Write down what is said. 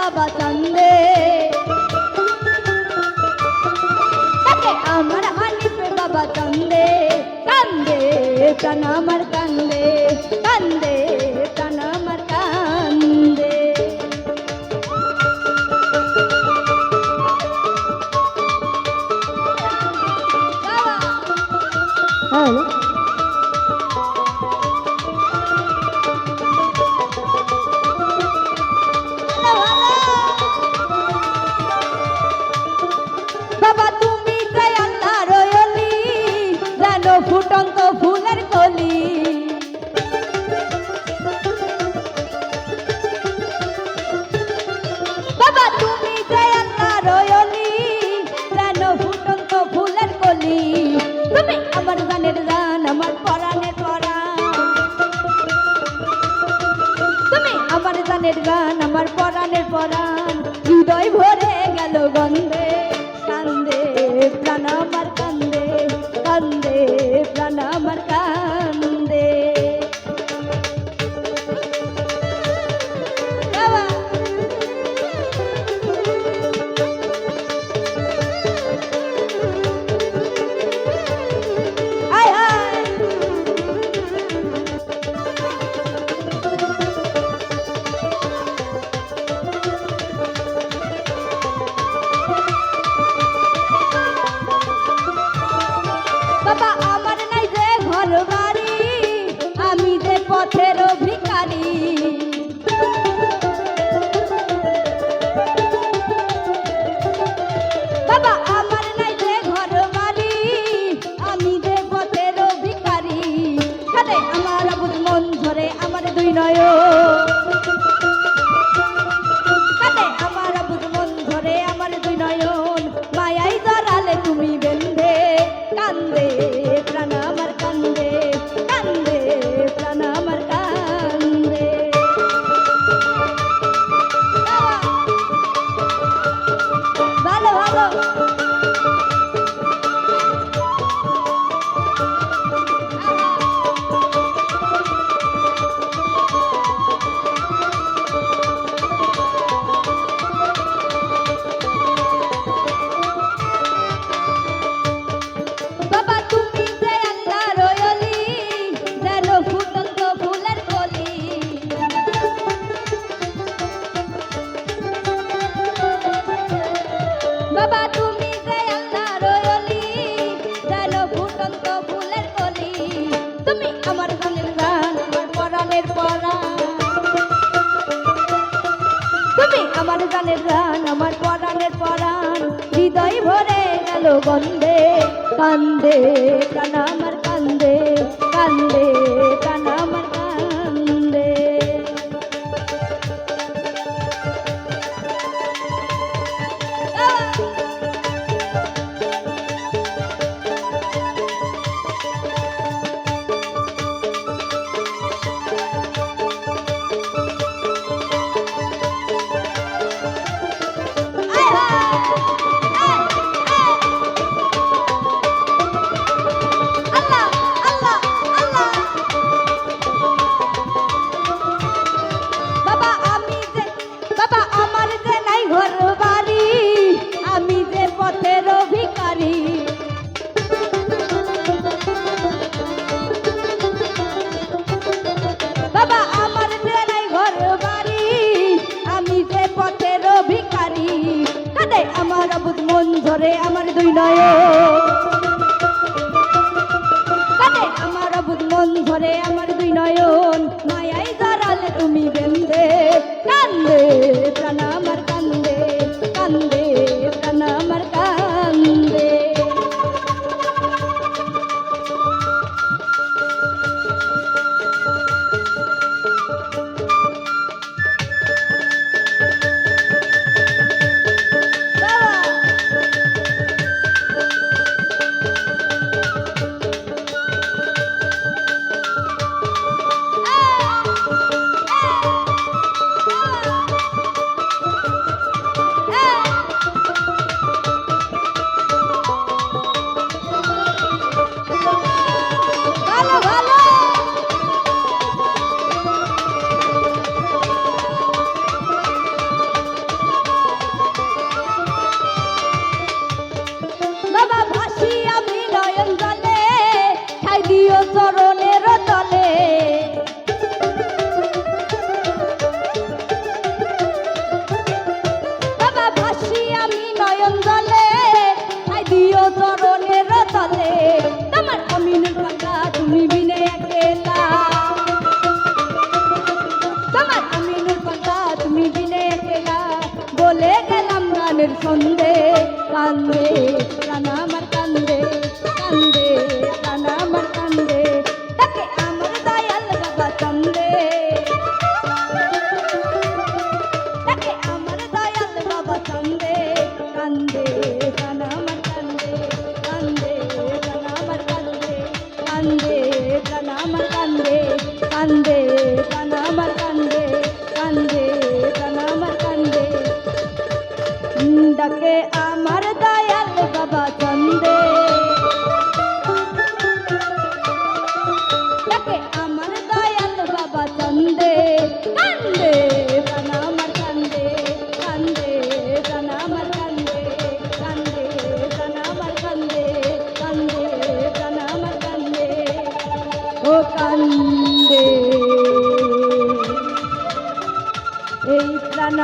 বাবা কান্দে, আমার হানিফে বাবা কান্দে, কান্দে প্রাণ আমার কান্দে, কান্দে প্রাণ আমার কান্দে। বাবা তুমি যে আল্লাহর ওলি, জানো ফুটন্ত ফুলের কলি, বাবা তুমি যে আল্লাহর ওলি, জানো ফুটন্ত ফুলের কলি, তুমি আমার গানের গান, আমার পরাণের পরাণ, তুমি আমার গানের গান, আমার পরাণের পরাণ, হৃদয় ভরে গেল গন্ধে, কান্দে প্রাণ আমার কান্দে, কান্দে প্রাণ আমার কান্দে। আয় আয় বাবা আমার নাই যে ঘর বাড়ি, আমি যে পথের ভিখারি, বাবা আমার নাই যে ঘর বাড়ি, আমি যে পথের ভিখারি, কাঁদে আমার অবুঝ মন ধরে আমার দুই নয়ন, কাঁদে আমার অবুঝ মন ধরে আমার দুই নয়ন, মায়াই জড়ালে তুমি বেঁধে, কান্দে প্রাণ আমার কান্দে, কান্দে প্রাণ আমার কান্দে। ভালো ভালো বাবা তুমি যে আল্লাহর ওলি, জানো ফুটন্ত ফুলের কলি, বাবা তুমি যে আল্লাহর ওলি, জানো ফুটন্ত ফুলের কলি, তুমি আমার গানের গান, আমার পরাণের পরাণ, তুমি আমার গানের গান, আমার পরাণের পরাণ, হৃদয় ভরে গেল গন্ধে, কান্দে প্রাণ আমার কান্দে, কান্দে প্রাণ আমার কান্দে। আমার অবুঝ মন ধরে আমার দুই নয়ন, কাঁদে আমার অবুঝ মন ধরে আমার দুই নয়ন, মায়াই জড়ালে তুমি বেঁধে, কান্দে প্রাণ আমার কান্দে, কান্দে প্রাণ আমার কান্দে। চলে গেলাম গানের ছন্দে কান্দে প্রাণ আমার কান্দে কান্দে প্রাণ আমার কান্দে তাকে আমার দয়াল বাবা চন্দে তাকে আমার দয়াল বাবা চন্দে কান্দে প্রাণ আমার কান্দে কান্দে প্রাণ আমার কান্দে কান্দে প্রাণ আমার কান্দে কান্দে প্রাণ আমার কান্দে কান্দে প্রাণ আমার কান্দে ডাকে আমার দয়াল বাবা চন্দে ডাকে আমার দয়াল বাবা চন্দে কান্দে প্রাণ আমার কান্দে কান্দে প্রাণ আমার কান্দে কান্দে প্রাণ আমার কান্দে কান্দে প্রাণ আমার কান্দে ও কান্দে এই প্রাণ